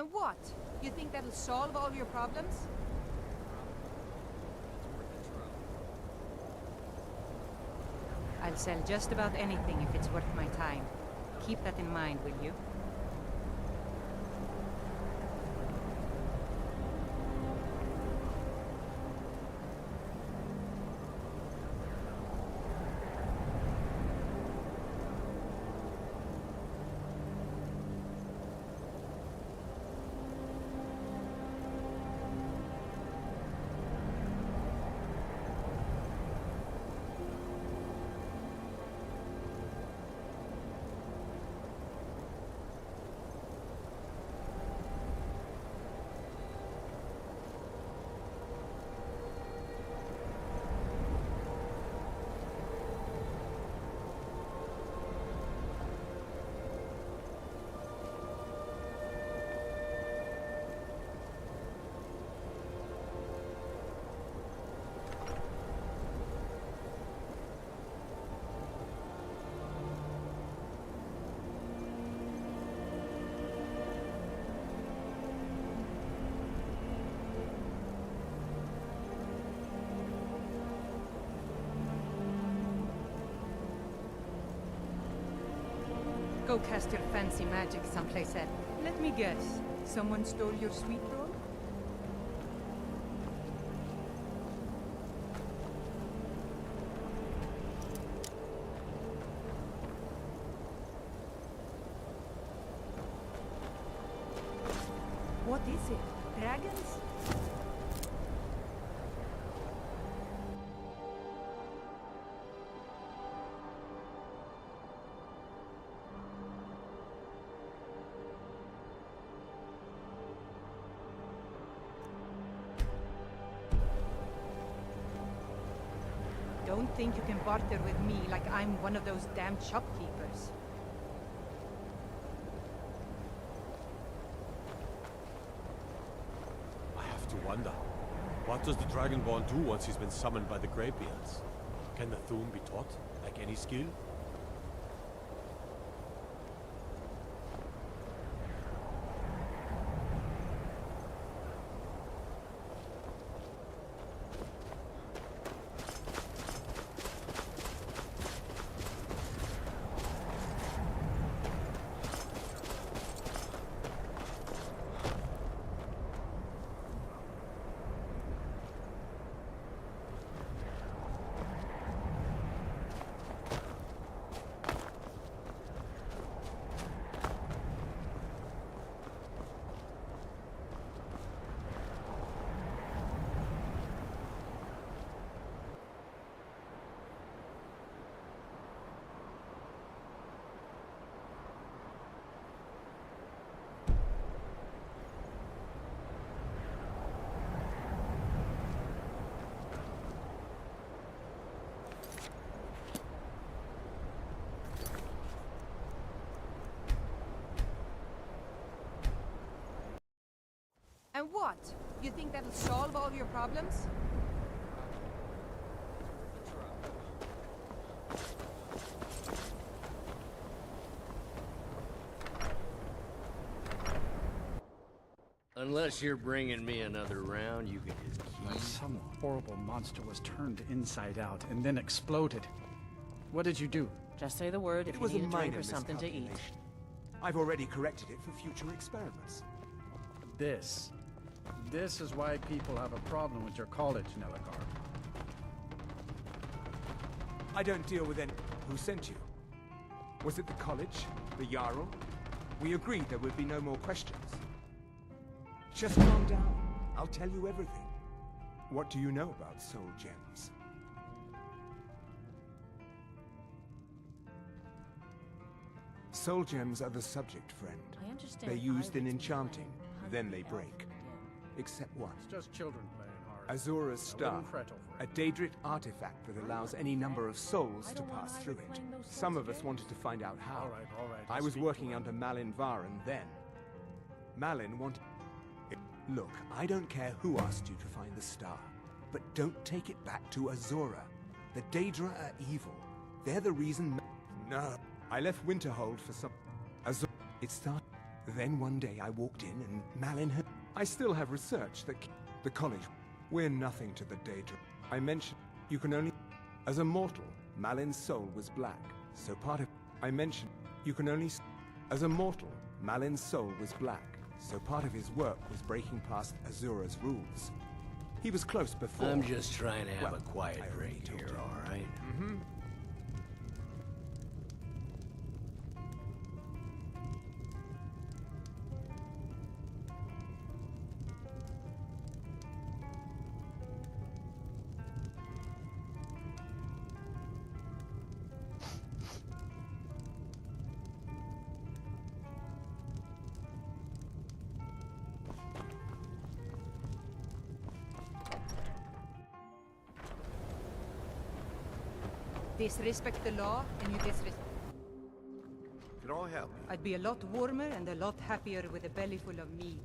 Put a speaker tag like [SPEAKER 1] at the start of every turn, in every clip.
[SPEAKER 1] And what? You think that'll solve all your problems? I'll sell just about anything if it's worth my time. Keep that in mind, will you? Go cast your fancy magic someplace else. Let me guess. Someone stole your sweet roll? What is it? Dragons? Don't think you can barter with me like I'm one of those damn shopkeepers.
[SPEAKER 2] I have to wonder, what does the Dragonborn do once he's been summoned by the Greybeards? Can the Thune be taught, like any skill?
[SPEAKER 1] And what? You think that'll solve all your problems?
[SPEAKER 3] Unless you're bringing me another round, you can just keep...
[SPEAKER 4] Some horrible monster was turned inside out and then exploded. What did you do?
[SPEAKER 5] Just say the word if
[SPEAKER 6] It
[SPEAKER 5] you
[SPEAKER 6] was a
[SPEAKER 5] need a drink
[SPEAKER 6] minor
[SPEAKER 5] or something to eat.
[SPEAKER 6] miscalculation. I've already corrected it for future experiments.
[SPEAKER 4] This is why people have a problem with your college, Nelligar.
[SPEAKER 6] I don't deal with any... Who sent you? Was it the college? The Jarl? We agreed there would be no more questions. Just calm down. I'll tell you everything. What do you know about soul gems? Soul gems are the subject, friend.
[SPEAKER 5] I understand.
[SPEAKER 6] They're used in
[SPEAKER 5] I
[SPEAKER 6] enchanting,
[SPEAKER 5] hunt
[SPEAKER 6] then
[SPEAKER 5] the
[SPEAKER 6] they
[SPEAKER 5] elf
[SPEAKER 6] break.
[SPEAKER 5] again.
[SPEAKER 6] Except one.
[SPEAKER 4] It's just children playing hard.
[SPEAKER 6] Azura's
[SPEAKER 4] I
[SPEAKER 6] Star,
[SPEAKER 4] wouldn't fret over
[SPEAKER 6] a
[SPEAKER 4] it.
[SPEAKER 6] Daedric artifact that allows any number of souls
[SPEAKER 5] I
[SPEAKER 6] to
[SPEAKER 5] don't want
[SPEAKER 6] pass
[SPEAKER 5] Ira
[SPEAKER 6] through it.
[SPEAKER 5] playing those
[SPEAKER 6] Some
[SPEAKER 5] sorts
[SPEAKER 6] of
[SPEAKER 5] of
[SPEAKER 6] us wanted to find out how.
[SPEAKER 4] All right.
[SPEAKER 6] I
[SPEAKER 4] I'll
[SPEAKER 6] was
[SPEAKER 4] speak to
[SPEAKER 6] working
[SPEAKER 4] him.
[SPEAKER 6] under Malin Varen then. Malin wanted... Look, I don't care who asked you to find the star, but don't take it back to Azura. The Daedra are evil. They're the reason... No. I left Winterhold for some... Azura... It started... Then one day I walked in and Malin had... I still have research that the college... We're nothing to the daedra. I mentioned you can only... As a mortal, Malin's soul was black, so part of... I mentioned you can only... As a mortal, Malin's soul was black, so part of his work was breaking past Azura's rules. He was close before...
[SPEAKER 3] I'm just trying to have
[SPEAKER 6] Well,
[SPEAKER 3] a quiet
[SPEAKER 6] I already
[SPEAKER 3] break
[SPEAKER 6] told
[SPEAKER 3] here,
[SPEAKER 6] you.
[SPEAKER 3] all right?
[SPEAKER 6] Mm-hmm.
[SPEAKER 1] Disrespect the law, and you disrespect...
[SPEAKER 5] Can I help you?
[SPEAKER 1] I'd be a lot warmer and a lot happier with a belly full of meat.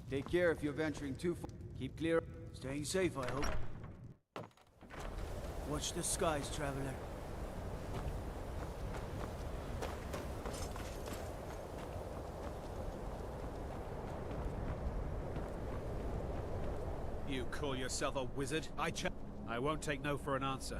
[SPEAKER 7] Take care if you're venturing too far. Keep clear. Staying safe, I hope. Watch the skies, traveler.
[SPEAKER 8] You call yourself a wizard? I won't take no for an answer.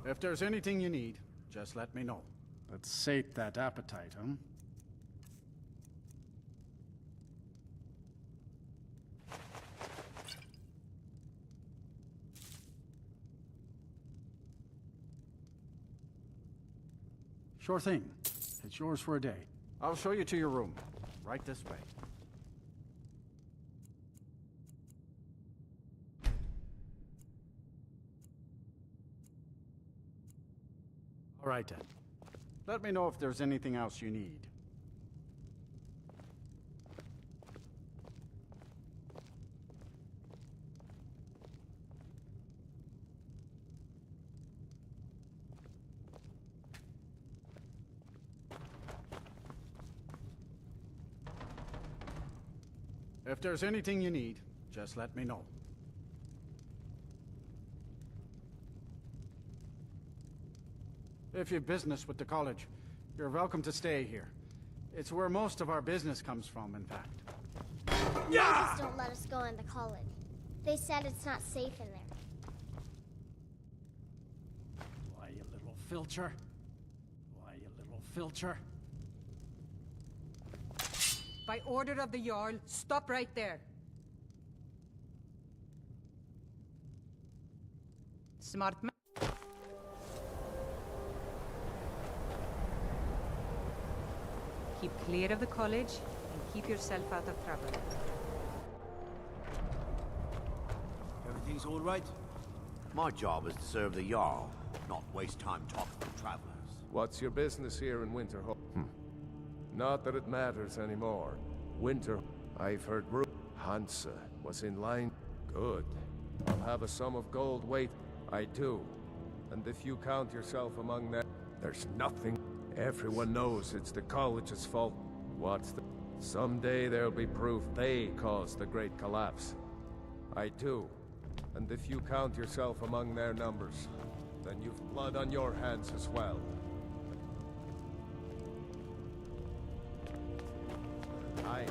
[SPEAKER 4] If there's anything you need, just let me know. Let's sate that appetite, huh? Sure thing. It's yours for a day. I'll show you to your room. Right this way. All right, then. Let me know if there's anything else you need. If there's anything you need, just let me know. If you've business with the college, you're welcome to stay here. It's where most of our business comes from, in fact.
[SPEAKER 9] Magis don't let us go in the college. They said it's not safe in there.
[SPEAKER 4] Why, you little filcher? Why, you little filcher?
[SPEAKER 1] By order of the Jarl, stop right there. Smart man. Keep clear of the college and keep yourself out of trouble.
[SPEAKER 7] Everything's all right?
[SPEAKER 5] My job is to serve the Jarl, not waste time talking to travelers.
[SPEAKER 10] What's your business here in Winterhold? Not that it matters anymore. Winter... I've heard Hansa was in line. Good. I'll have a sum of gold wait. I do. And if you count yourself among them, there's nothing. Everyone knows it's the college's fault. What's the... Someday there'll be proof they caused the Great Collapse. I do. And if you count yourself among their numbers, then you've blood on your hands as well. I...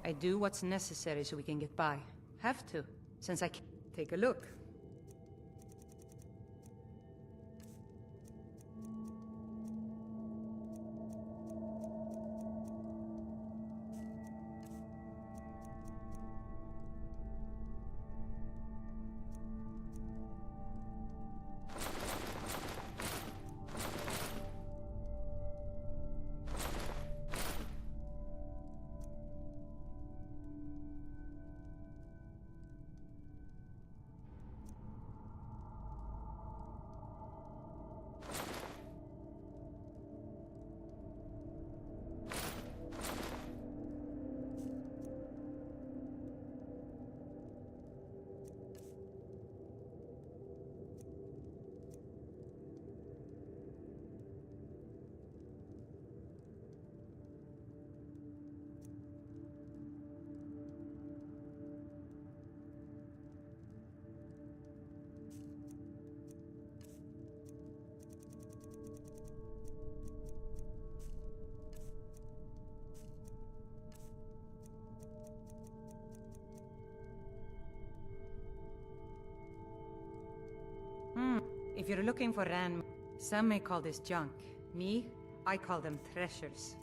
[SPEAKER 1] I do what's necessary so we can get by. Have to, since I can't. Take a look. If you're looking for some may call this junk. Me, I call them treasures.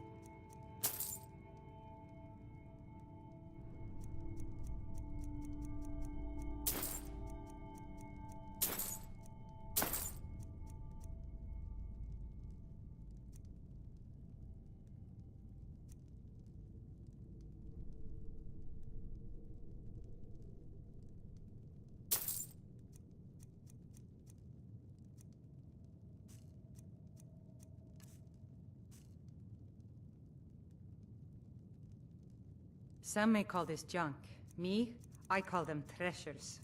[SPEAKER 1] Some may call this junk. Me, I call them treasures.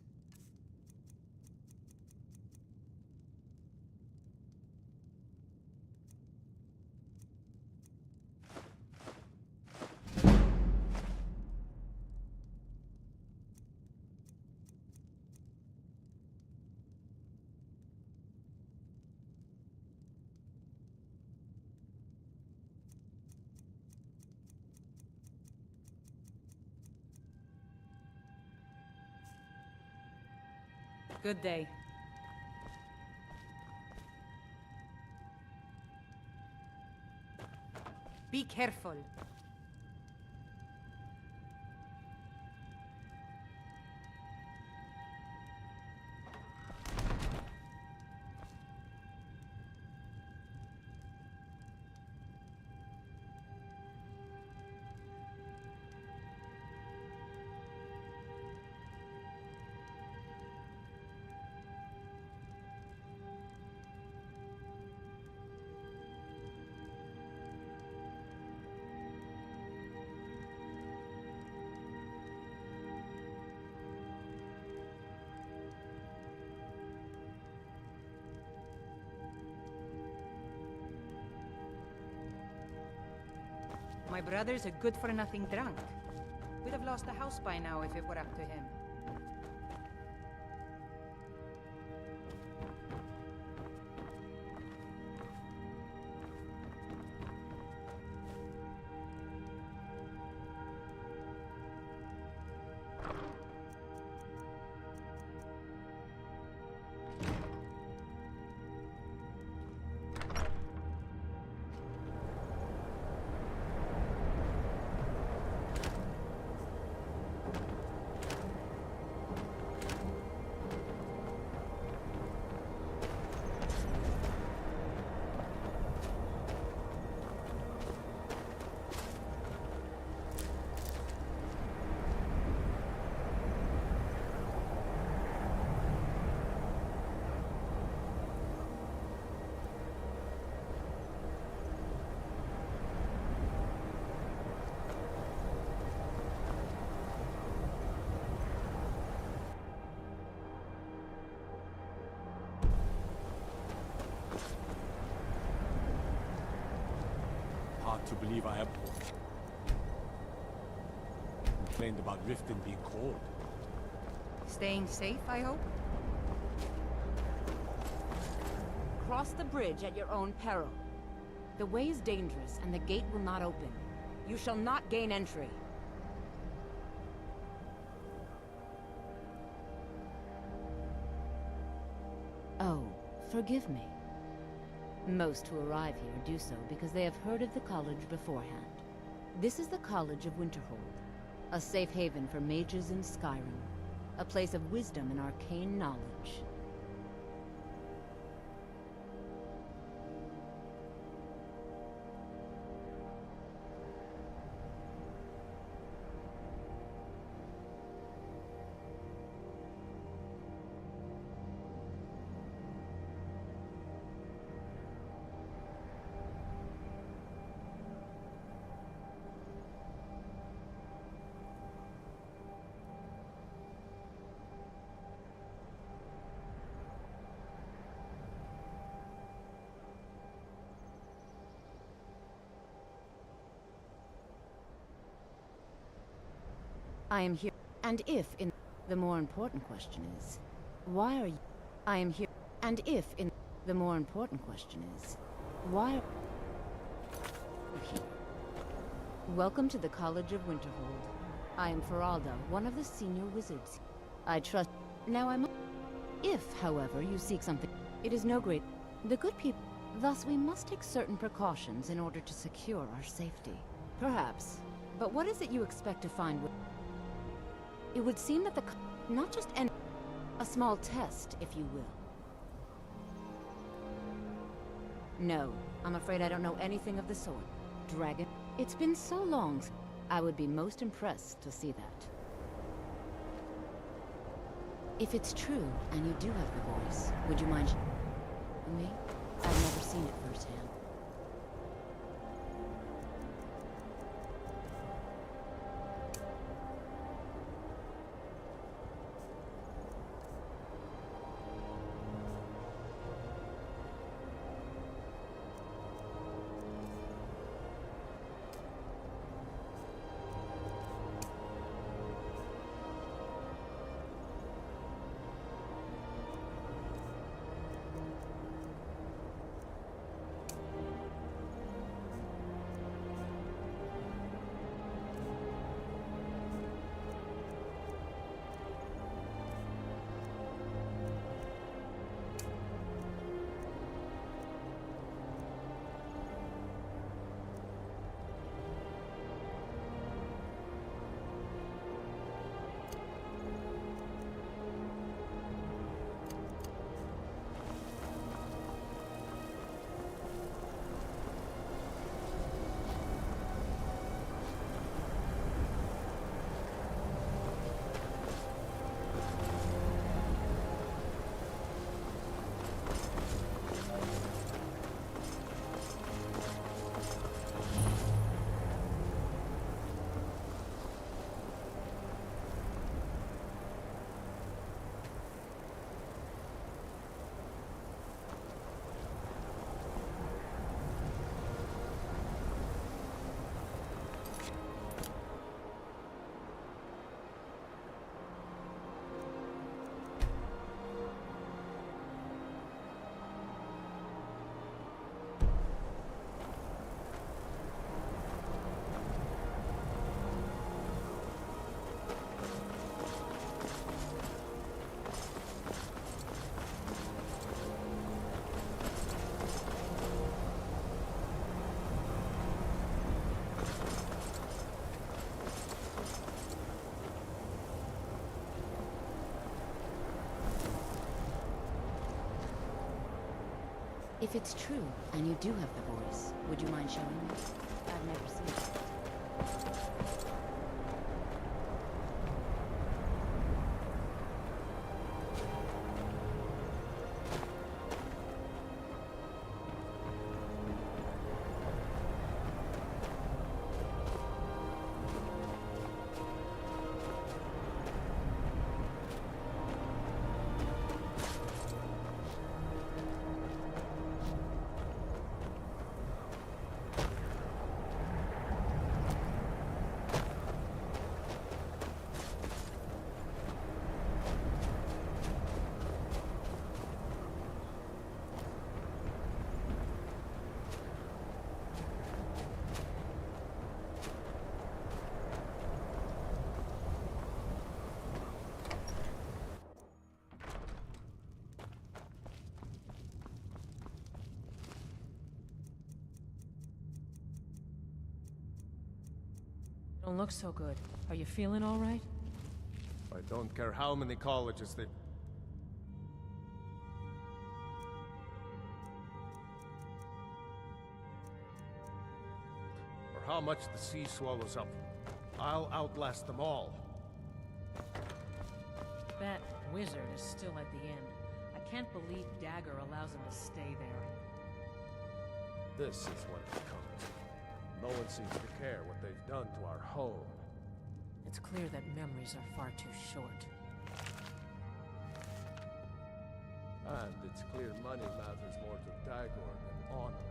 [SPEAKER 1] Good day. Be careful. My brother's a good-for-nothing drunk. We'd have lost the house by now if it were up to him.
[SPEAKER 2] to believe I am... complained about Riften being cold.
[SPEAKER 1] Staying safe, I hope?
[SPEAKER 11] Cross the bridge at your own peril. The way is dangerous, and the gate will not open. You shall not gain entry. Oh, forgive me. Most who arrive here do so because they have heard of the college beforehand. This is the College of Winterhold, a safe haven for mages in Skyrim, a place of wisdom and arcane knowledge. I am here. And if in... The more important question is, why are you... I am here. And if in... The more important question is, why are you here? Welcome to the College of Winterhold. I am Feralda, one of the senior wizards. I trust... Now I'm... If, however, you seek something... It is no great... The good people... Thus, we must take certain precautions in order to secure our safety. Perhaps. But what is it you expect to find with... It would seem that the... Not just any... A small test, if you will. No, I'm afraid I don't know anything of the sort. Dragon? It's been so long. I would be most impressed to see that. If it's true, and you do have the voice, would you mind... Me? I've never seen it firsthand. If it's true, and you do have the voice, would you mind showing me? I've never seen it.
[SPEAKER 1] Don't look so good. Are you feeling all right?
[SPEAKER 10] I don't care how many colleges they... or how much the sea swallows up. I'll outlast them all.
[SPEAKER 1] That wizard is still at the inn. I can't believe Dagger allows him to stay there.
[SPEAKER 10] This is what it's come to. No one seems to care what they've done to our home.
[SPEAKER 1] It's clear that memories are far too short.
[SPEAKER 10] And it's clear money matters more to Dagor than honor.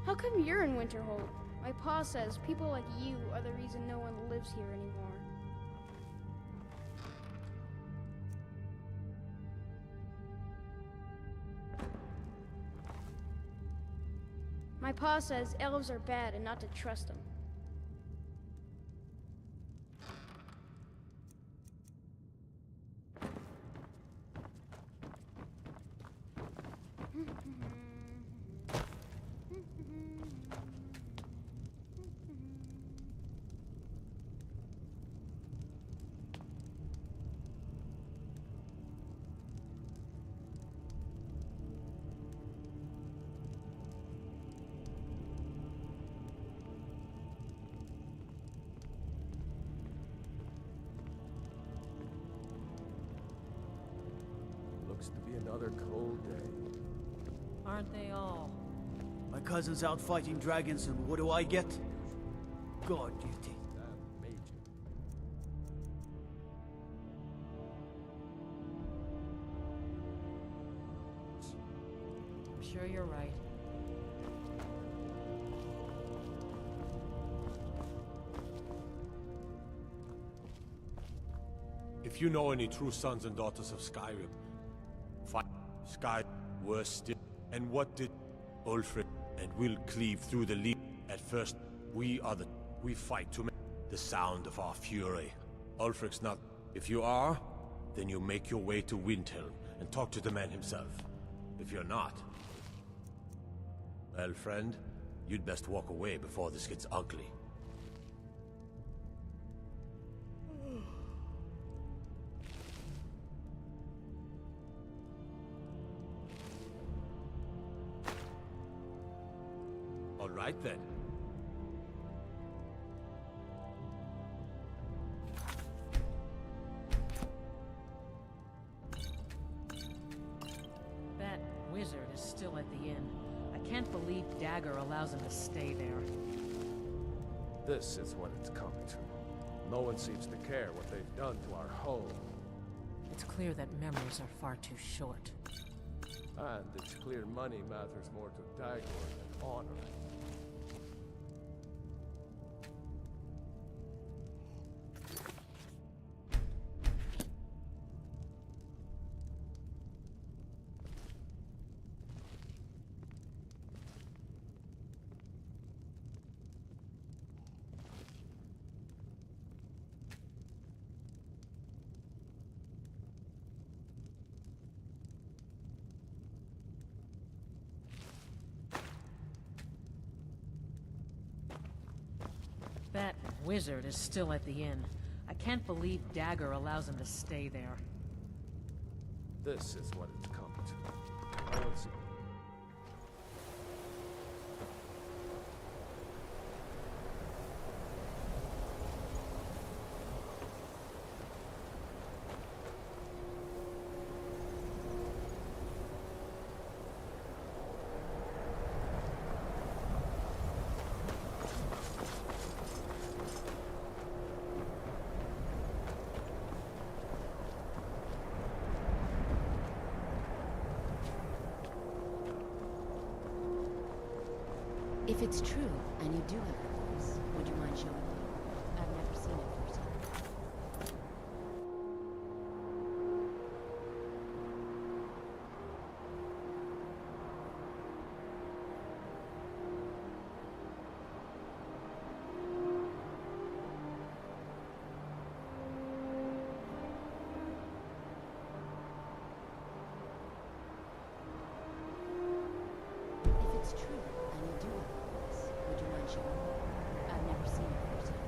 [SPEAKER 12] How come you're in Winterhold? My pa says people like you are the reason no one lives here anymore. My pa says elves are bad and not to trust them.
[SPEAKER 10] Looks to be another cold day.
[SPEAKER 1] Aren't they all?
[SPEAKER 7] My cousin's out fighting dragons, and what do I get? God duty.
[SPEAKER 10] Damn mage.
[SPEAKER 1] I'm sure you're right.
[SPEAKER 2] If you know any true sons and daughters of Skyrim, fight Sky worse still. And what did Ulfric and will cleave through the lead? At first, we fight to make the sound of our fury. Ulfric's not. If you are, then you make your way to Windhelm and talk to the man himself. If you're not, well, friend, you'd best walk away before this gets ugly. All right, then.
[SPEAKER 1] That wizard is still at the inn. I can't believe Dagger allows him to stay there.
[SPEAKER 10] This is what it's come to. No one seems to care what they've done to our home.
[SPEAKER 1] It's clear that memories are far too short.
[SPEAKER 10] And it's clear money matters more to Dagor than honor.
[SPEAKER 1] That wizard is still at the inn. I can't believe Dagger allows him to stay there.
[SPEAKER 10] This is what it's come to. No one seems...
[SPEAKER 11] If it's true, and you do have a voice, would you mind showing me? I've never seen it firsthand. If it's true, and you do have a voice, would you mind showing me? I've never seen it firsthand.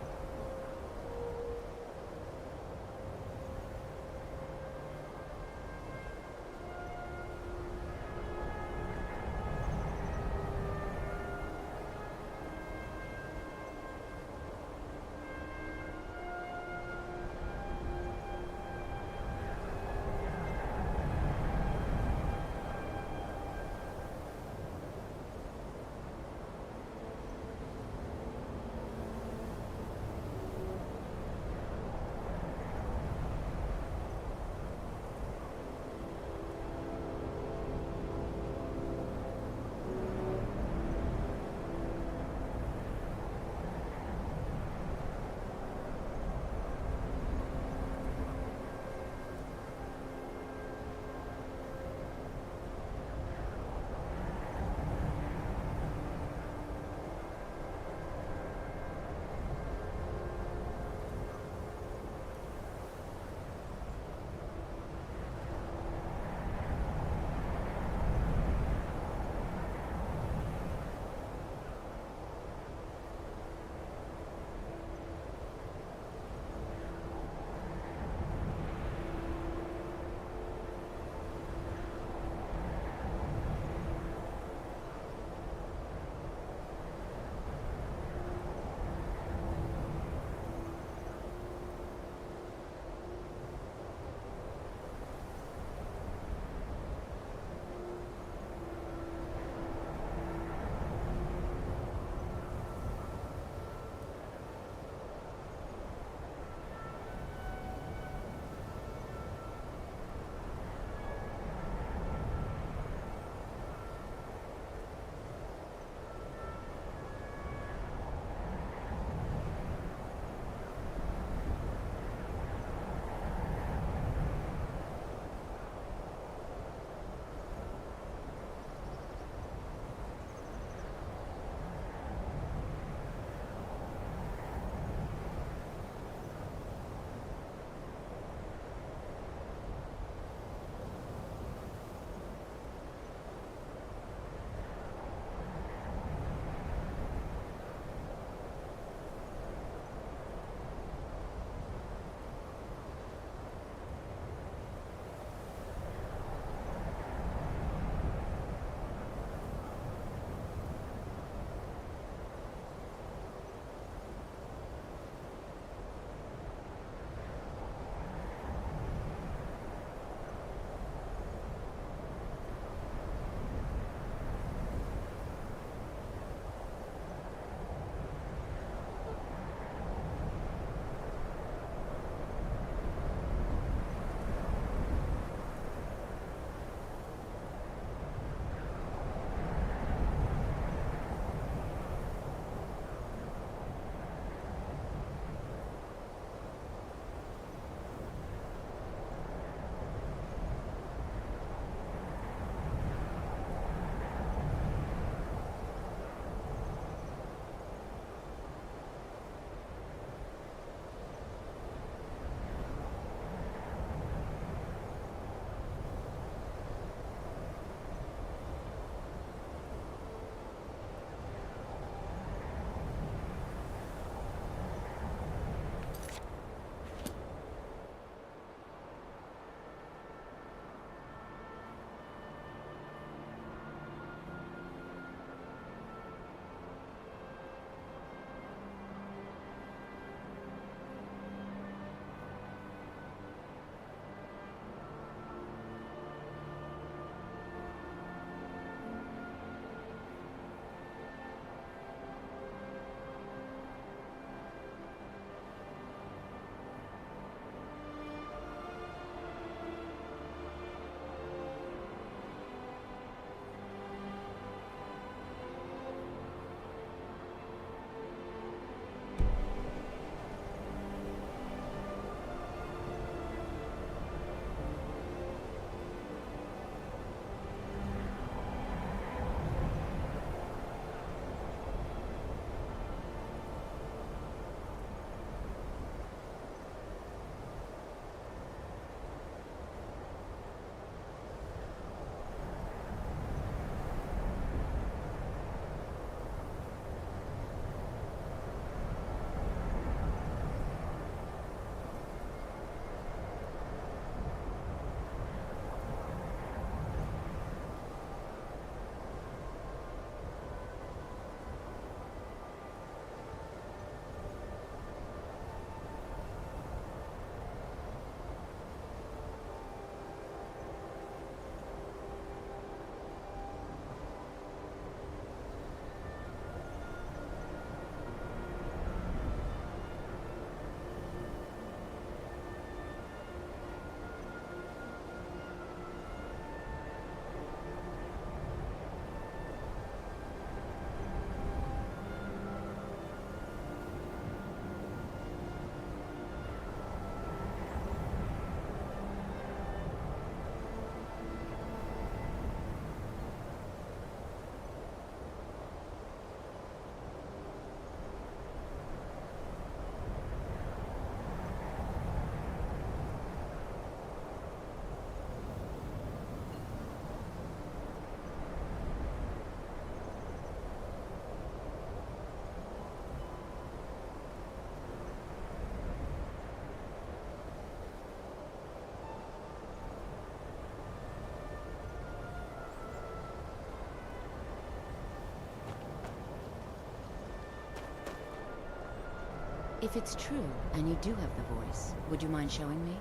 [SPEAKER 11] If it's true, and you do have the voice, would you mind showing me?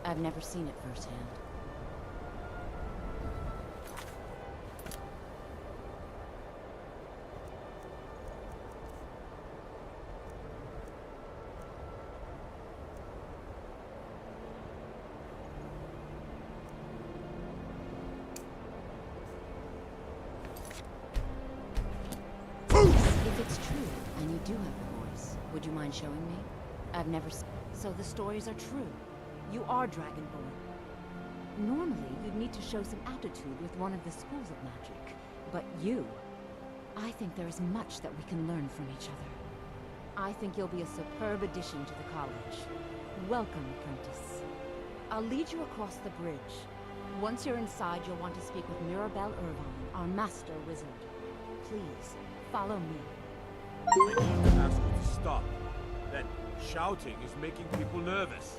[SPEAKER 11] I've never seen it firsthand. If it's true, and you do have the voice, would you mind showing me? I've never seen. So the stories are true. You are Dragonborn. Normally, you'd need to show some aptitude with one of the schools of magic. But you... I think there is much that we can learn from each other. I think you'll be a superb addition to the college. Welcome, apprentice. I'll lead you across the bridge. Once you're inside, you'll want to speak with Mirabelle Irvine, our master wizard. Please, follow me.
[SPEAKER 2] I need to ask you to stop. That shouting is making people nervous.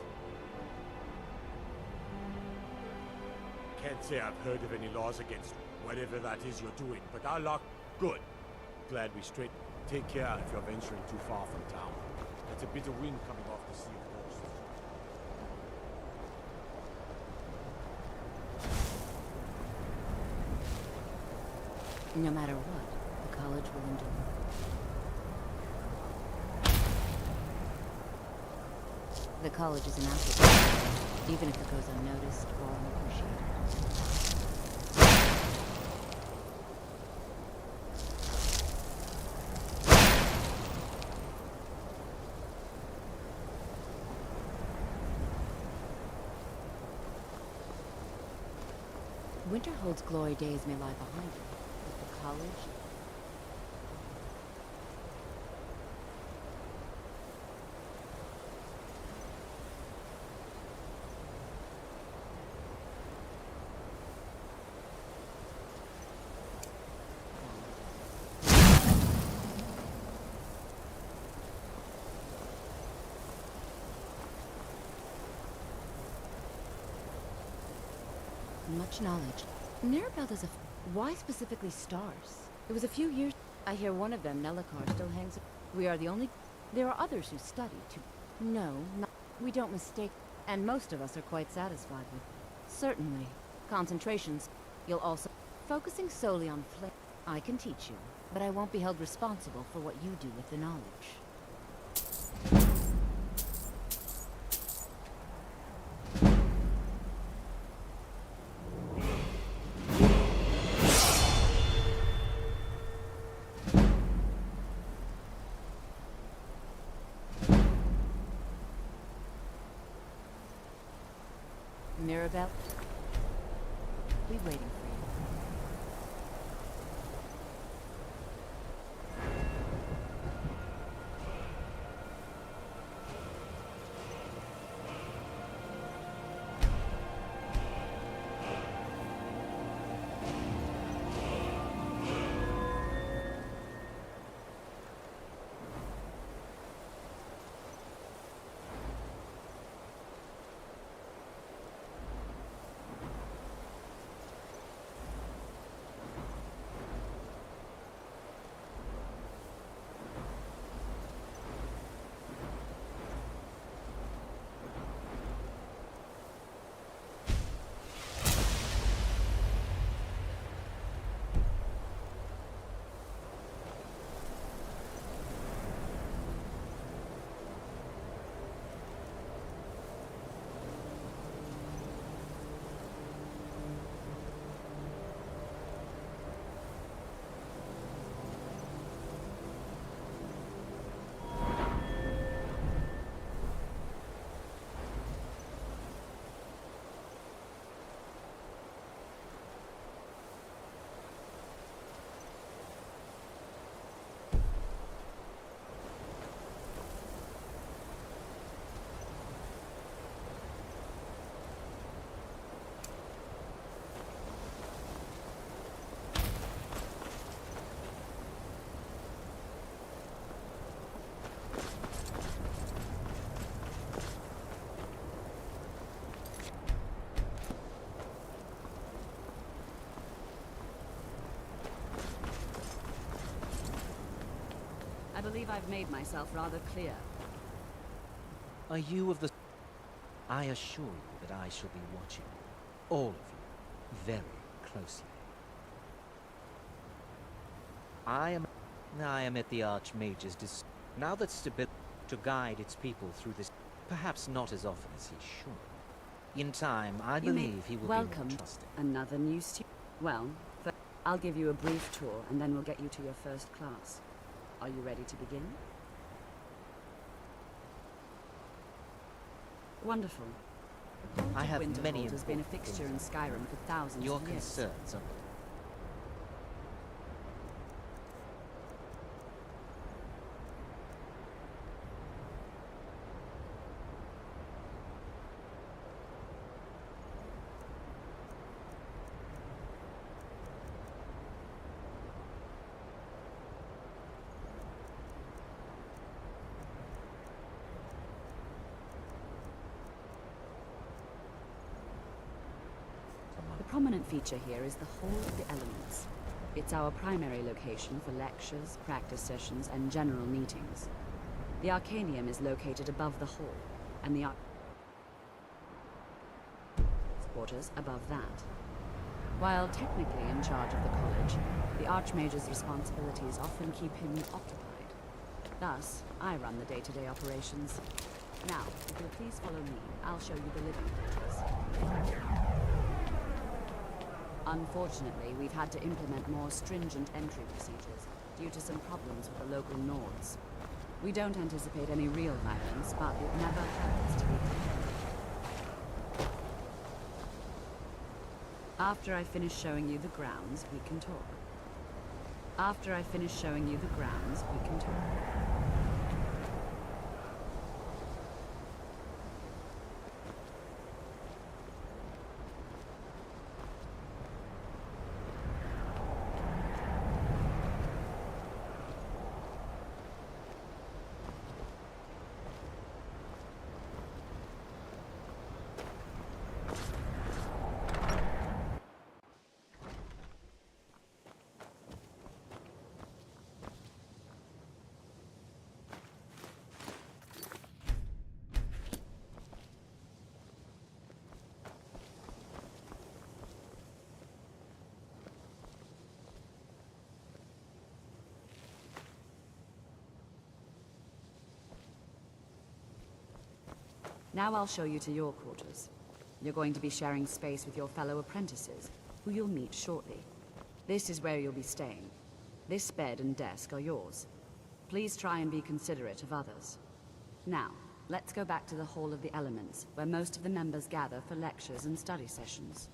[SPEAKER 2] Can't say I've heard of any laws against whatever that is you're doing, but our luck, good. Glad we straight. Take care if you're venturing too far from town. That's a bit of wind coming off the Sea of Ghosts.
[SPEAKER 11] No matter what, the college will endure. The college is an asset, even if it goes unnoticed or unappreciated. Winterhold's glory days may lie behind it, but the college... Much knowledge. Mirabelle does a... Why specifically stars? It was a few years... I hear one of them, Nellikar, still hangs... We are the only... There are others who study to... No, not... We don't mistake... And most of us are quite satisfied with... Certainly. Concentrations. You'll also... Focusing solely on flame... I can teach you, but I won't be held responsible for what you do with the knowledge. Mirabelle, be waiting for you.
[SPEAKER 13] I believe I've made myself rather clear. Are you of the... I assure you that I shall be watching you, all of you, very closely. I am at the Archmage's now that stability to guide its people through this, perhaps not as often as he should. In time, I believe he will be more trusting.
[SPEAKER 14] Another new student. Well, I'll give you a brief tour, and then we'll get you to your first class. Are you ready to begin? Wonderful.
[SPEAKER 13] I have many
[SPEAKER 14] Winterhold has been a fixture in Skyrim for thousands
[SPEAKER 13] your
[SPEAKER 14] of years.
[SPEAKER 13] concerns are...
[SPEAKER 14] The prominent feature here is the Hall of the Elements. It's our primary location for lectures, practice sessions, and general meetings. The Arcanium is located above the hall, and the quarters above that. While technically in charge of the college, the Archmage's responsibilities often keep him occupied. Thus, I run the day-to-day operations. Now, if you'll please follow me, I'll show you the living quarters. Unfortunately, we've had to implement more stringent entry procedures due to some problems with the local Nords. We don't anticipate any real violence, but it never hurts to be prepared. After I finish showing you the grounds, we can talk. After I finish showing you the grounds, we can talk. Now I'll show you to your quarters. You're going to be sharing space with your fellow apprentices, who you'll meet shortly. This is where you'll be staying. This bed and desk are yours. Please try and be considerate of others. Now, let's go back to the Hall of the Elements, where most of the members gather for lectures and study sessions.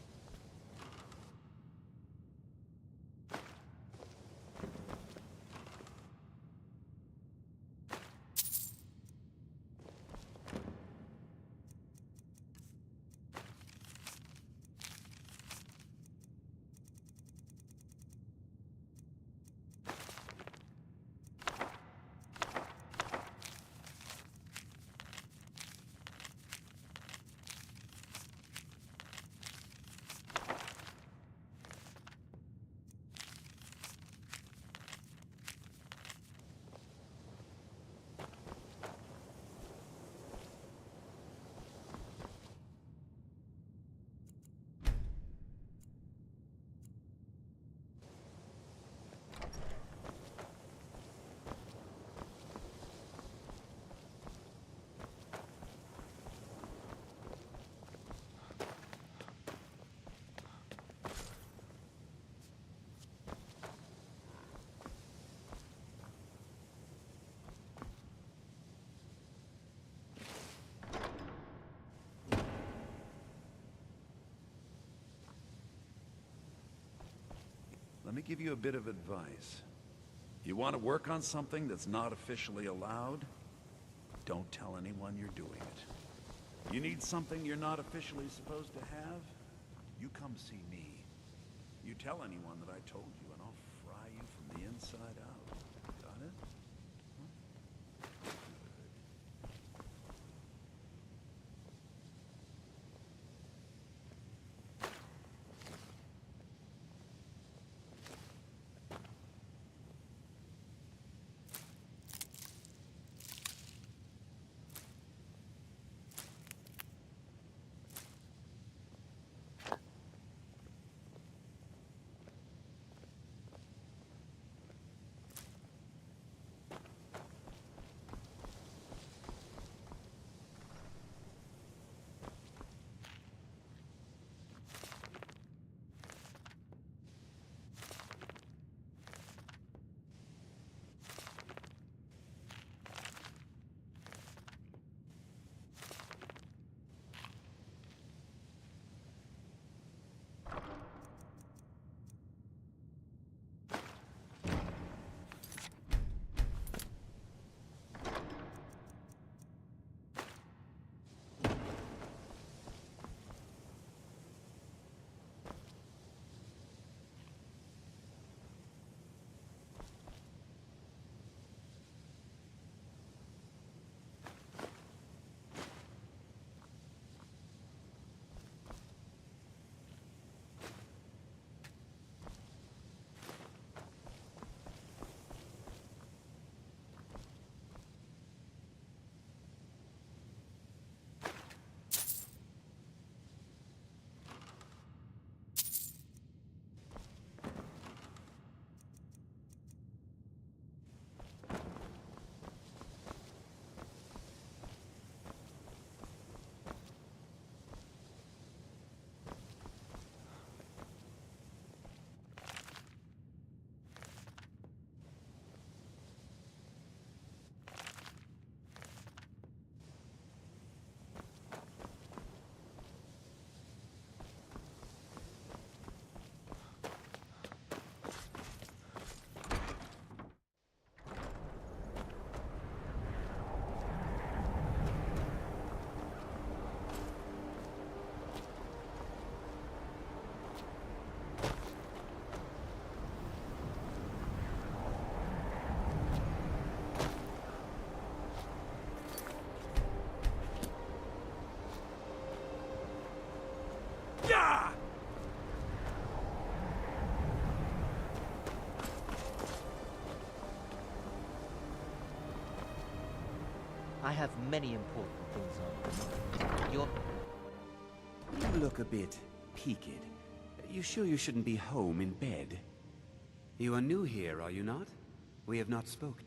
[SPEAKER 5] Let me give you a bit of advice. You want to work on something that's not officially allowed? Don't tell anyone you're doing it. You need something you're not officially supposed to have? You come see me. You tell anyone that I told you, and I'll fry you from the inside out. Got it?
[SPEAKER 13] I have many important things on my mind.
[SPEAKER 15] You look a bit peaked. You sure you shouldn't be home in bed? You are new here, are you not? We have not spoken.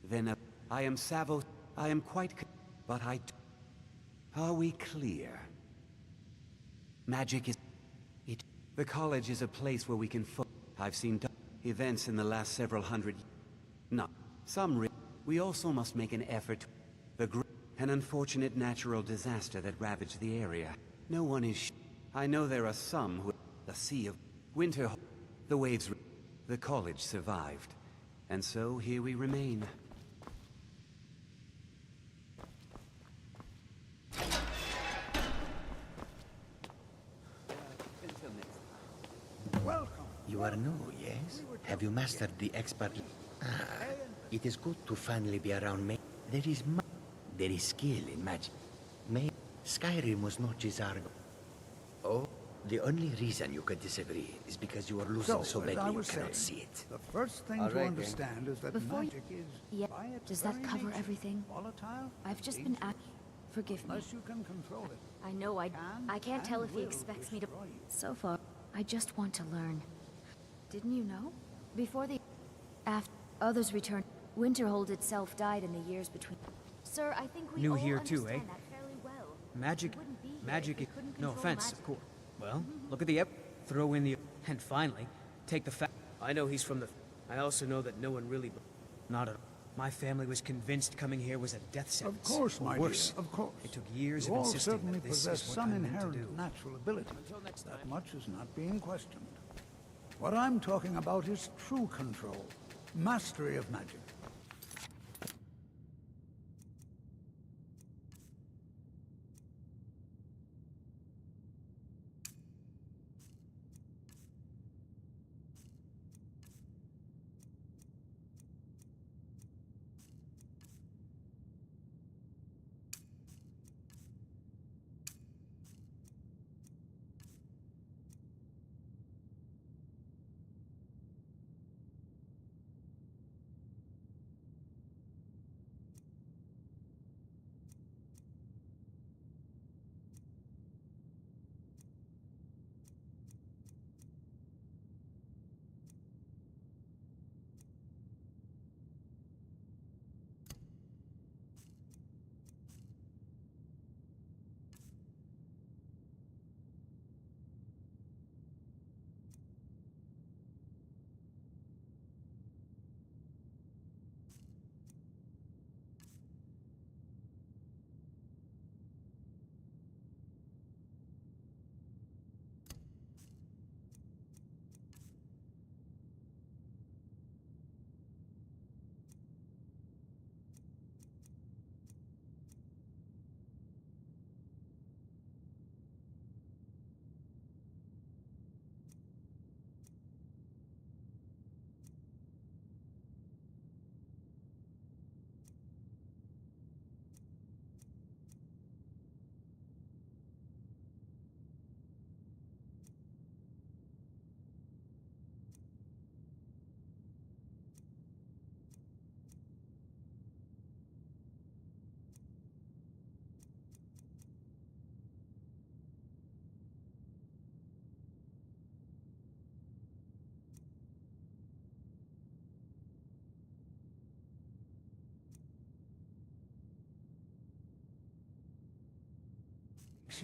[SPEAKER 15] Then, I am Savo. I am quite... But Are we clear? Magic is... The college is a place where we can I've seen events in the last several hundred... No. We also must make an effort to... An unfortunate natural disaster that ravaged the area. No one is... I know there are some who... The Sea of... Winter... The waves... The college survived. And so, here we remain.
[SPEAKER 16] Welcome. You are new, yes? Have you mastered the expert... it is good to finally be around me. There is skill in magic. Skyrim was not Gisargo. Oh, the only reason you could disagree is because you are losing so badly you cannot see it.
[SPEAKER 17] The first thing to understand is that magic is...
[SPEAKER 18] Yeah, does that cover everything?
[SPEAKER 17] Volatile,
[SPEAKER 18] I've just been Forgive me.
[SPEAKER 17] unless you can control it.
[SPEAKER 18] I know I can't tell if he expects me to... So far, I just want to learn. Didn't you know? Before after others returned, Winterhold itself died in the years between... Sir, I think we
[SPEAKER 19] New
[SPEAKER 18] all
[SPEAKER 19] here too, eh?
[SPEAKER 18] understand that fairly well.
[SPEAKER 19] Magic is... No offense, of course. Well, look at the throw in the... And finally, take the fact... I know he's from the... I also know that no one really... Not at all. My family was convinced coming here was a death sentence.
[SPEAKER 17] Of course, my
[SPEAKER 19] worse.
[SPEAKER 17] dear, of course.
[SPEAKER 19] It took years
[SPEAKER 17] You
[SPEAKER 19] of
[SPEAKER 17] all
[SPEAKER 19] insisting
[SPEAKER 17] certainly
[SPEAKER 19] that this
[SPEAKER 17] possess
[SPEAKER 19] is what
[SPEAKER 17] some
[SPEAKER 19] I meant to do.
[SPEAKER 17] inherent natural ability. That much is not being questioned. What I'm talking about is true control. Mastery of magic.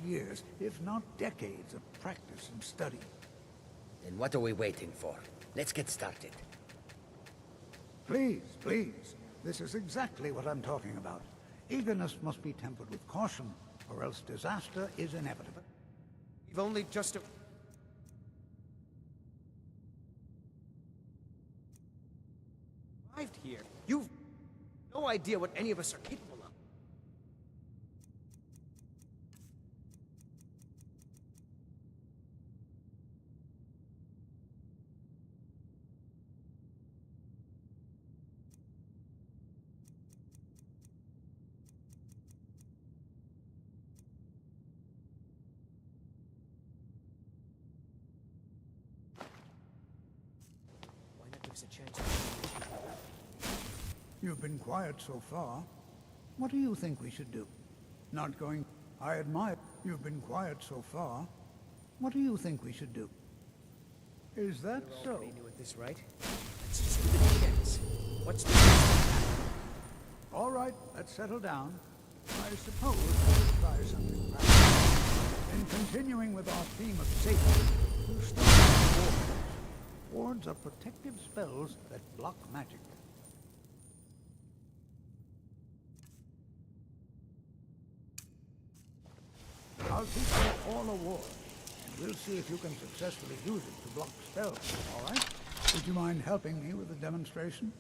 [SPEAKER 17] Years, if not decades, of practice and study.
[SPEAKER 16] Then what are we waiting for? Let's get started.
[SPEAKER 17] Please, please. This is exactly what I'm talking about. Eagerness must be tempered with caution, or else disaster is inevitable.
[SPEAKER 19] We've only just... arrived here. You've no idea what any of us are capable of.
[SPEAKER 17] You've been quiet so far. What do you think we should do? Not going... I admire you've been quiet so far. What do you think we should do? Is that
[SPEAKER 19] You're
[SPEAKER 17] so?
[SPEAKER 19] already new at this, right? Let's just see what it gets. What's the...
[SPEAKER 17] All right, let's settle down. I suppose we'll try something practical. In continuing with our theme of safety, we'll start with wards. Wards are protective spells that block magic. I'll teach you all a ward, and we'll see if you can successfully use it to block spells, all right? Would you mind helping me with the demonstration?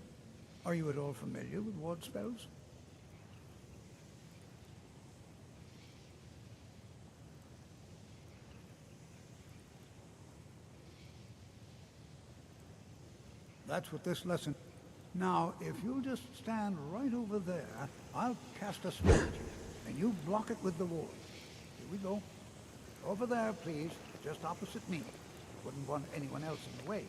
[SPEAKER 17] Are you at all familiar with ward spells? That's what this lesson... Now, if you'll just stand right over there, I'll cast a spell at you, and you block it with the ward. Here we go. Over there, please, just opposite me. Wouldn't want anyone else in the way.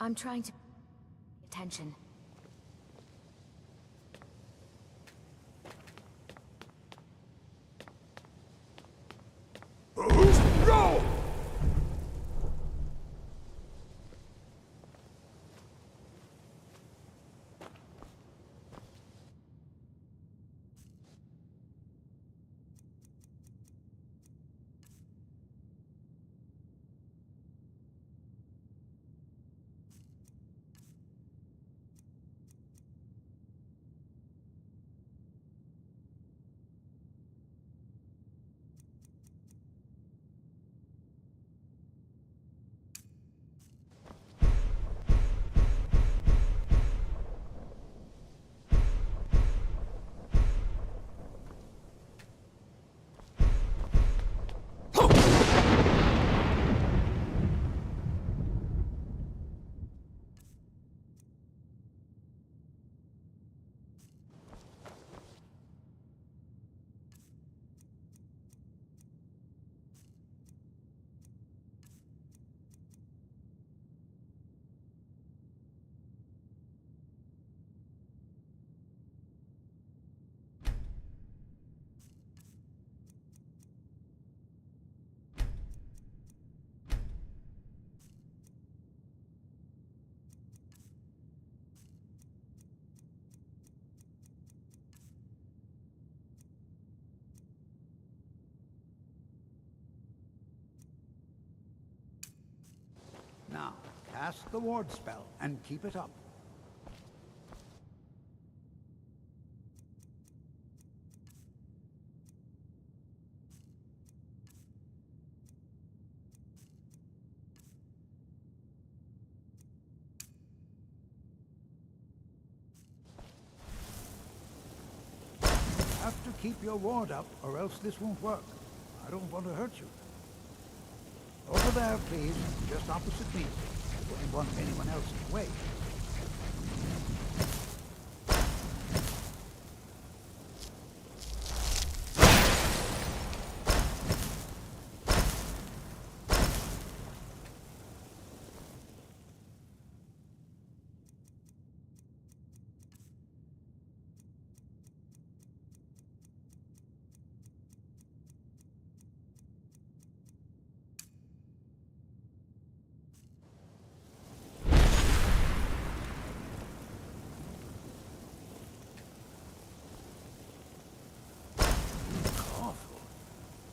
[SPEAKER 18] I'm trying to... attention.
[SPEAKER 2] Go!
[SPEAKER 17] Now, cast the ward spell and keep it up. You have to keep your ward up, or else this won't work. I don't want to hurt you. Over there, please, just opposite me. I wouldn't want anyone else in the way.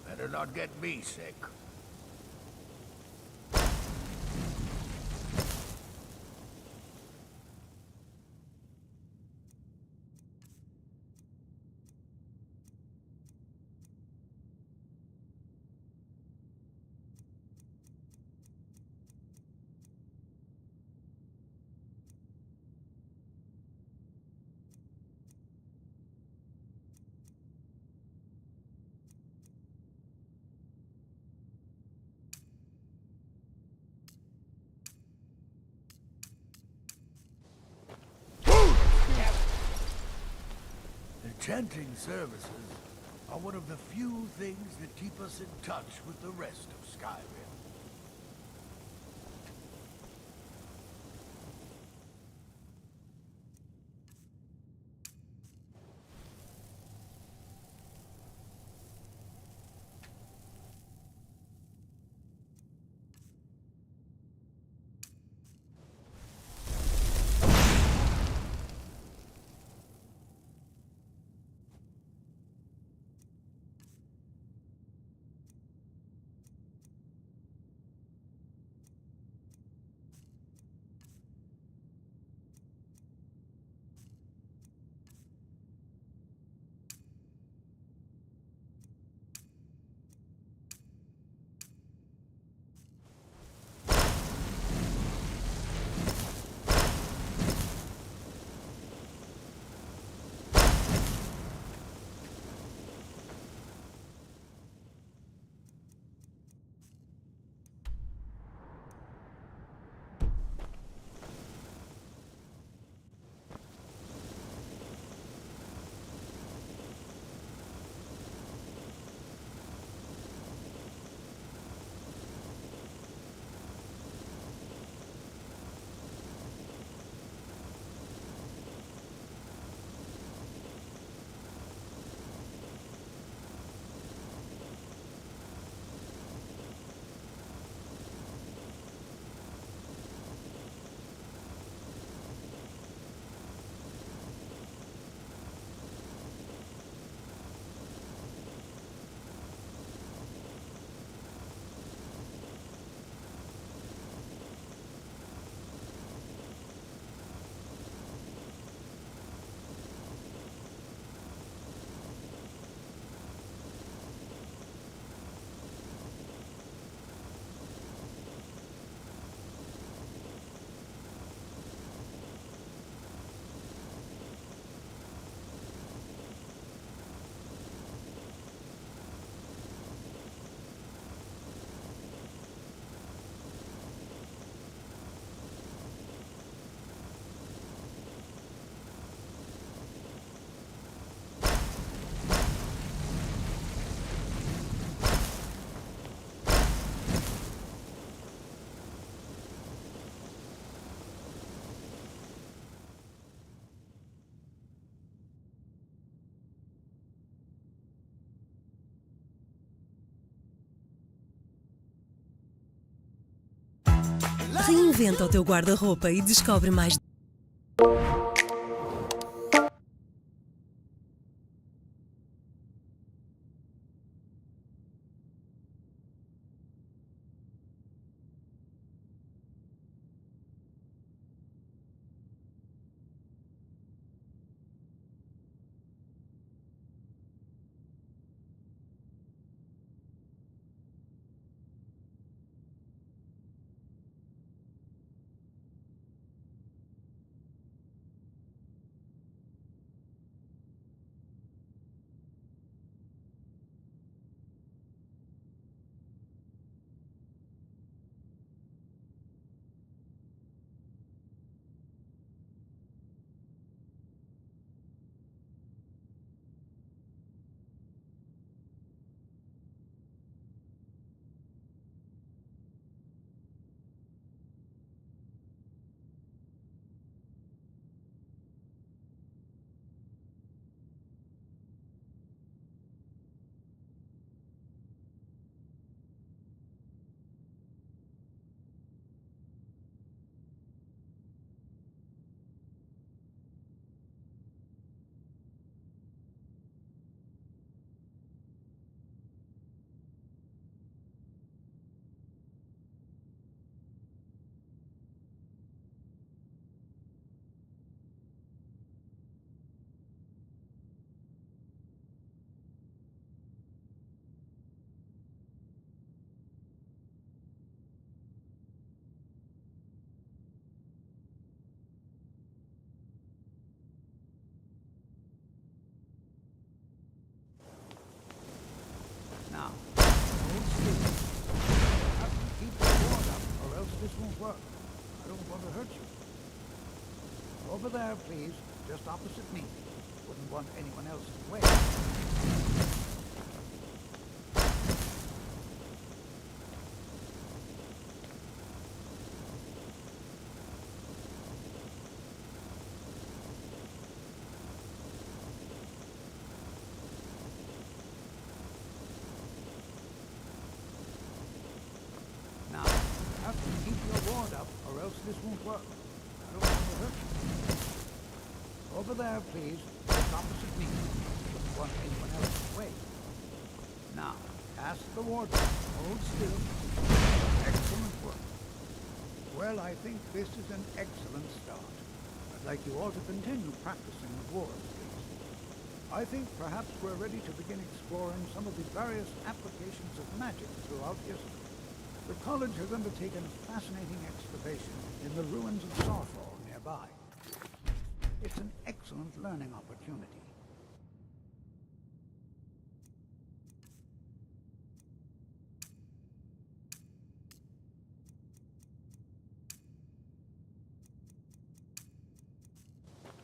[SPEAKER 20] Better not get me sick. Tenting services are one of the few things that keep us in touch with the rest of Skyrim.
[SPEAKER 21] Reinventa o teu guarda-roupa e descobre mais.
[SPEAKER 17] Now, hold still. You have to keep the ward up, or else this won't work. I don't want to hurt you. Over there, please, just opposite me. Wouldn't want anyone else to wait. Now, you have to keep your ward up, or else this won't work. I don't want to hurt you. Over there, please. Just opposite me. Wouldn't want anyone else to wait. Now, cast the ward. Hold still. Excellent work. Well, I think this is an excellent start. I'd like you all to continue practicing the ward, please. I think perhaps we're ready to begin exploring some of the various applications of magic throughout history. The college has undertaken a fascinating excavation in the ruins of Sarthal nearby. It's an excellent learning opportunity.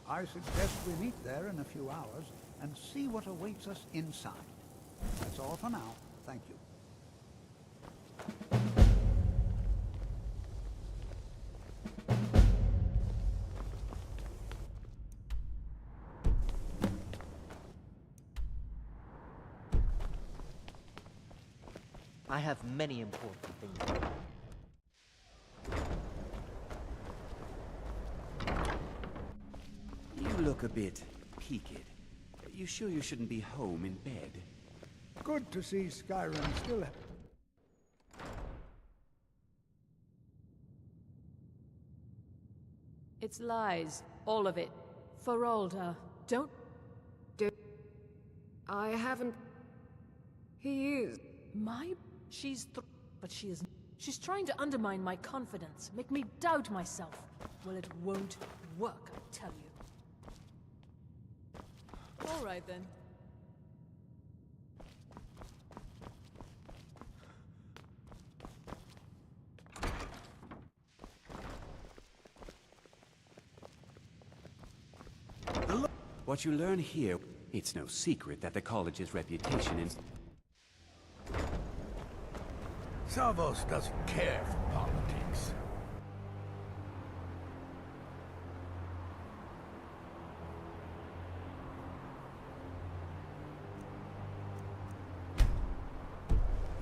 [SPEAKER 17] I suggest we meet there in a few hours and see what awaits us inside. That's all for now. Thank you.
[SPEAKER 13] I have many important things.
[SPEAKER 15] You look a bit peaked. You sure you shouldn't be home in bed?
[SPEAKER 17] Good to see Skyrim still...
[SPEAKER 3] It's lies. All of it. Feralda, don't...
[SPEAKER 22] I haven't... He is...
[SPEAKER 3] But she is... She's trying to undermine my confidence, make me doubt myself. Well, it won't work, I tell you. All right, then.
[SPEAKER 15] What you learn here, it's no secret that the college's reputation is...
[SPEAKER 20] Savos doesn't care for politics.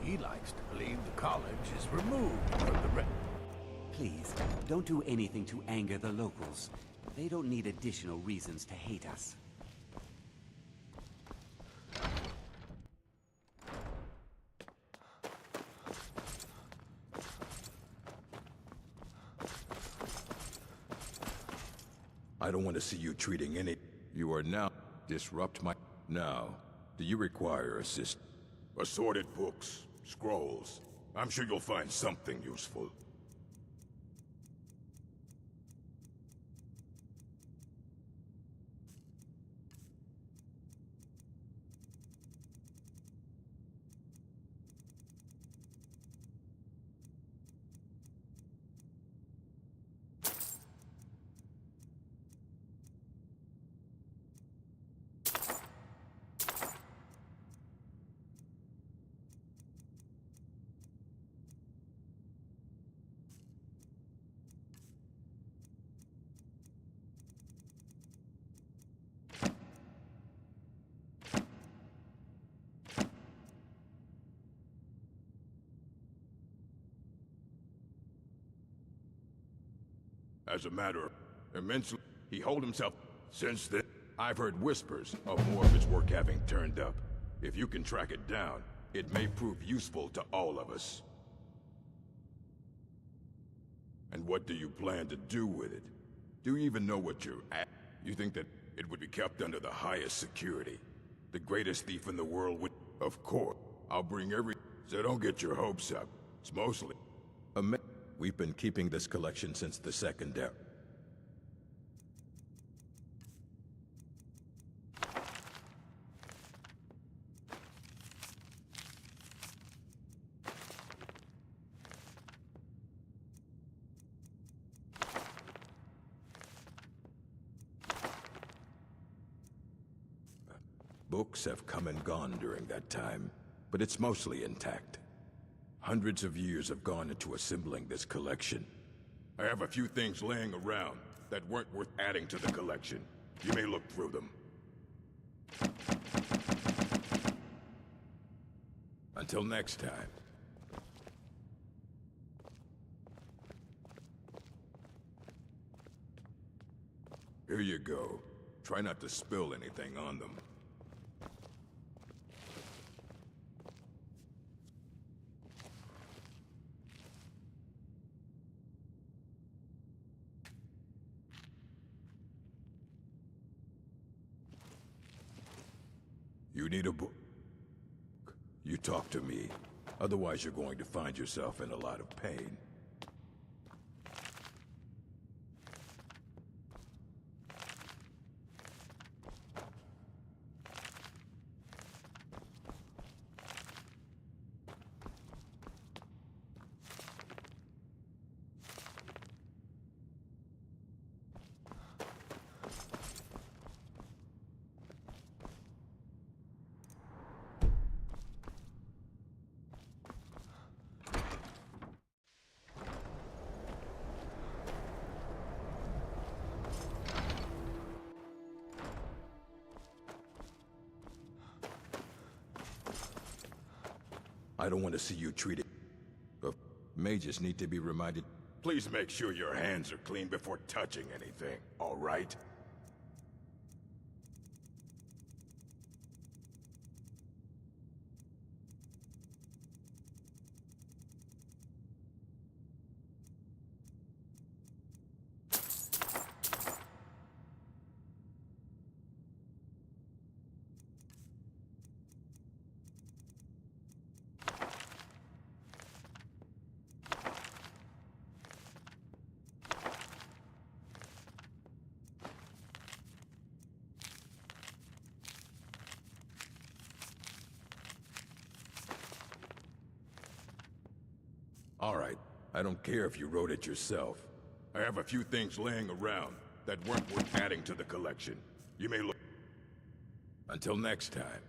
[SPEAKER 20] He likes to believe the college is removed from the
[SPEAKER 15] Please, don't do anything to anger the locals. They don't need additional reasons to hate us.
[SPEAKER 23] I don't want to see you treating any... You are now... Disrupt my... Now, do you require assistance? Assorted books, scrolls. I'm sure you'll find something useful. As a matter of immensely, he hold himself. Since then, I've heard whispers of more of his work having turned up. If you can track it down, it may prove useful to all of us. And what do you plan to do with it? Do you even know what you're at? You think that it would be kept under the highest security? The greatest thief in the world would... Of course. I'll bring every... So don't get your hopes up. It's mostly... We've been keeping this collection since the Second Era. Books have come and gone during that time, but it's mostly intact. Hundreds of years have gone into assembling this collection. I have a few things laying around that weren't worth adding to the collection. You may look through them. Until next time. Here you go. Try not to spill anything on them. You need a book. You talk to me. Otherwise, you're going to find yourself in a lot of pain. I don't want to see you treated. But mages need to be reminded. Please make sure your hands are clean before touching anything, all right? All right. I don't care if you wrote it yourself. I have a few things laying around that weren't worth adding to the collection. You may look... Until next time.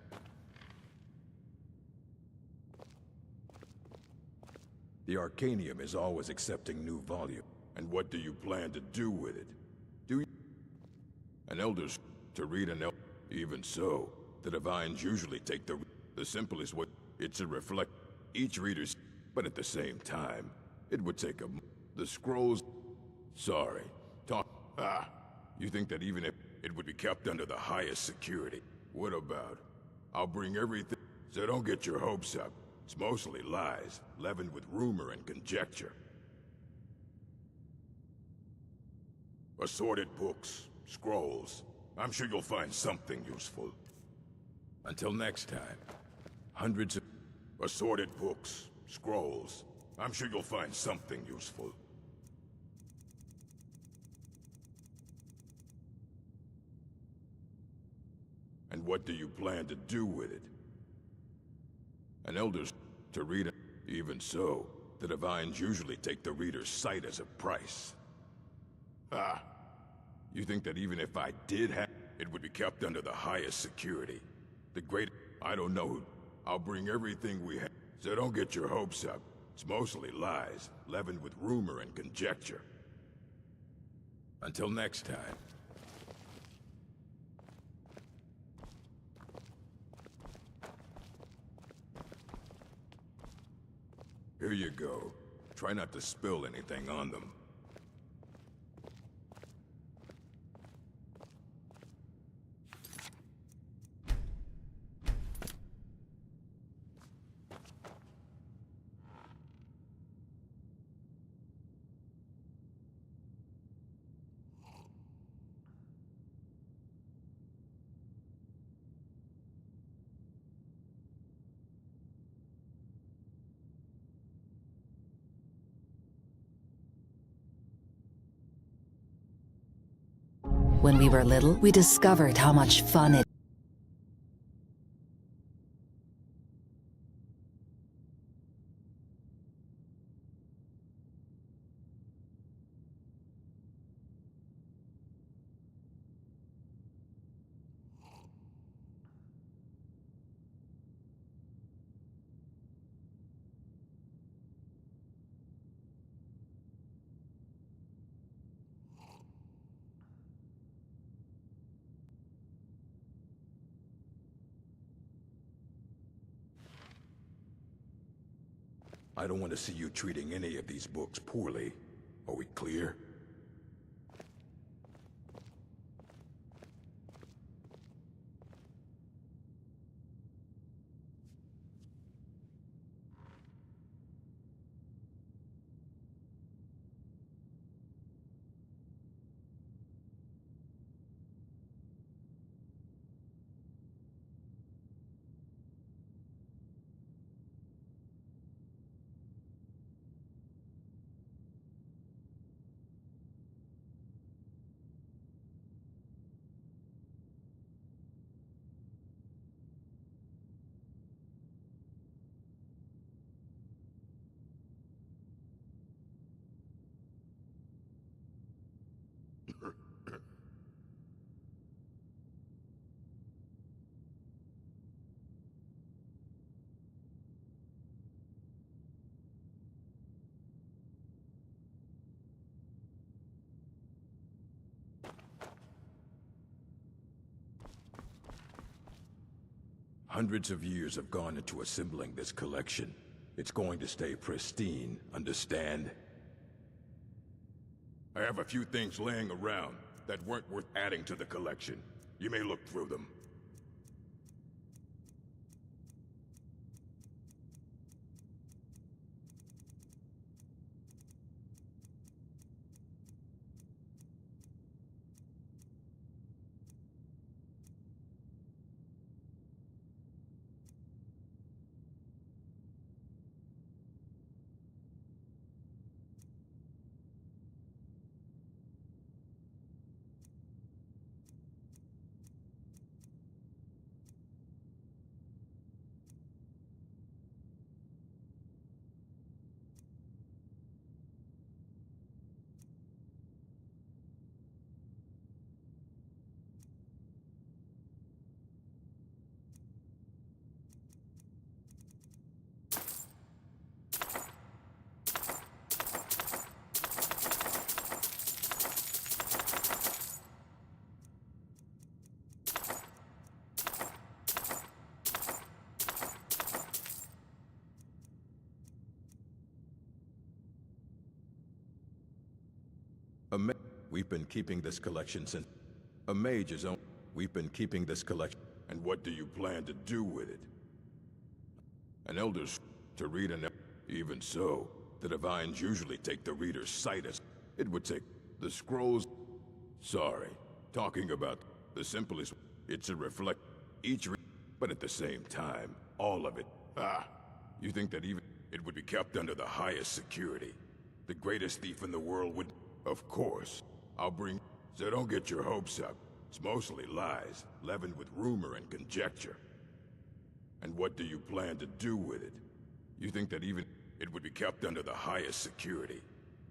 [SPEAKER 23] The Arcanium is always accepting new volume. And what do you plan to do with it? Do you... An elder's to read an elder. Even so, the Divines usually take the simplest way. It's a reflect... Each reader's... But at the same time, it would take a... The scrolls... Sorry. Talk... Ah. You think that even if it would be kept under the highest security? What about? I'll bring everything... So don't get your hopes up. It's mostly lies, leavened with rumor and conjecture. Assorted books, scrolls. I'm sure you'll find something useful. Until next time, hundreds of... Assorted books, scrolls. I'm sure you'll find something useful. And what do you plan to do with it? An elder's to read it. Even so, the Divines usually take the reader's sight as a price. Ah. You think that even if I did have... It would be kept under the highest security. The great... I don't know who... I'll bring everything we have. So don't get your hopes up. It's mostly lies, leavened with rumor and conjecture. Until next time. Here you go. Try not to spill anything on them.
[SPEAKER 6] When we were little, we discovered how much fun it
[SPEAKER 23] I don't want to see you treating any of these books poorly. Are we clear? Hundreds of years have gone into assembling this collection. It's going to stay pristine, understand? I have a few things laying around that weren't worth adding to the collection. You may look through them. We've been keeping this collection since... A mage is on... We've been keeping this collection... And what do you plan to do with it? An elder's... To read an... Even so, the Divines usually take the reader's sight as... It would take... The scrolls... Sorry. Talking about... The simplest... It's a reflect... Each but at the same time, all of it... You think that even... It would be kept under the highest security. The greatest thief in the world would... Of course. I'll bring... So don't get your hopes up. It's mostly lies, leavened with rumor and conjecture. And what do you plan to do with it? You think that even... It would be kept under the highest security.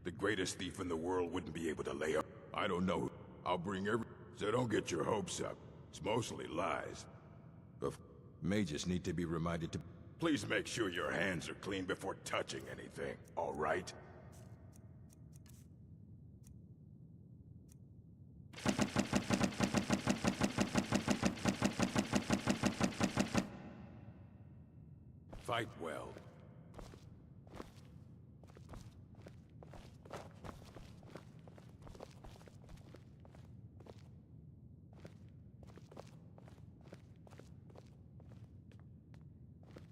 [SPEAKER 23] The greatest thief in the world wouldn't be able to lay up... I don't know. I'll bring every... So don't get your hopes up. It's mostly lies. Mages need to be reminded to... Please make sure your hands are clean before touching anything, all right? Fight well.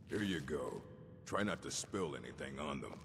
[SPEAKER 23] Here you go. Try not to spill anything on them.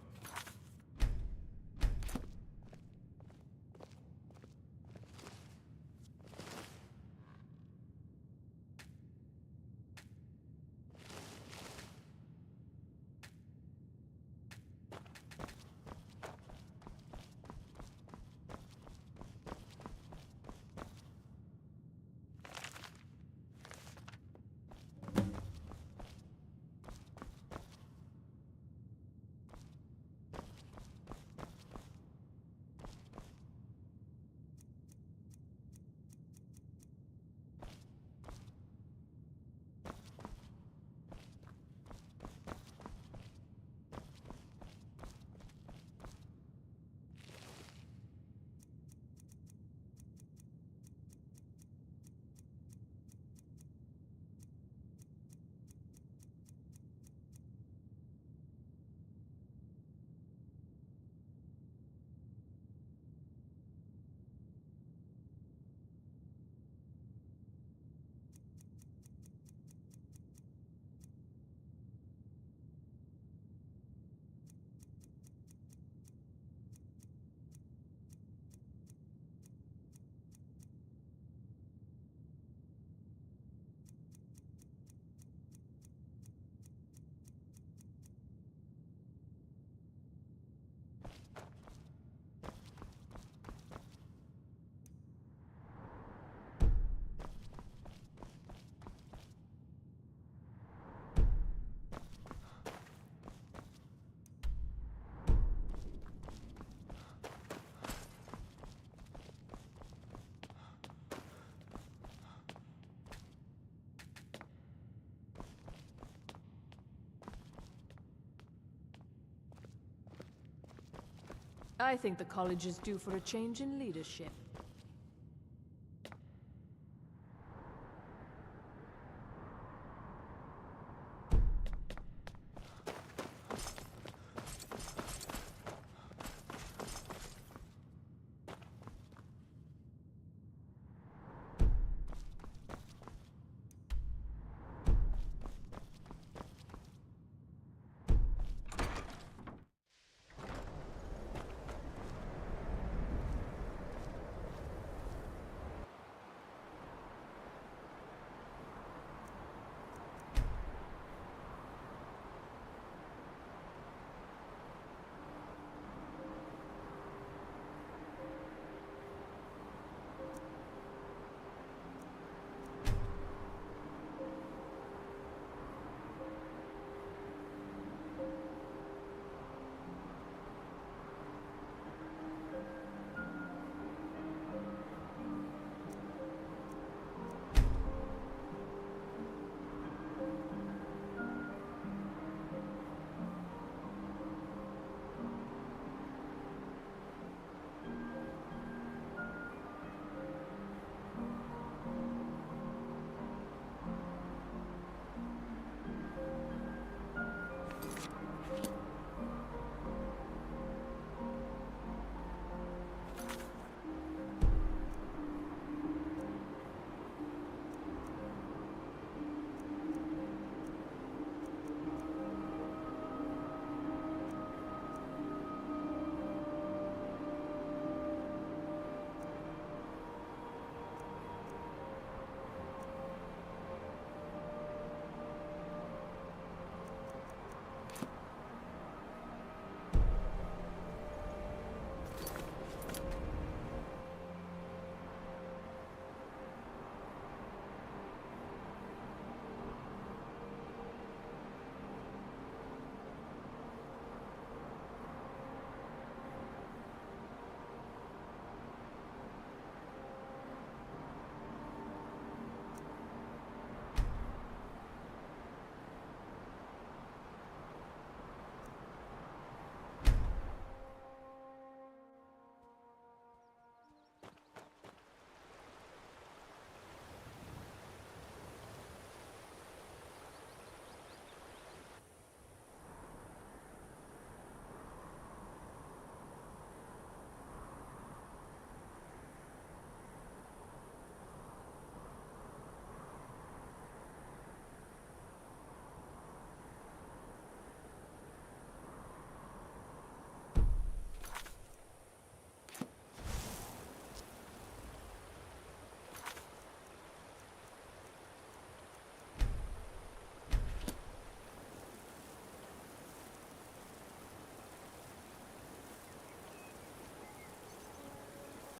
[SPEAKER 3] I think the college is due for a change in leadership.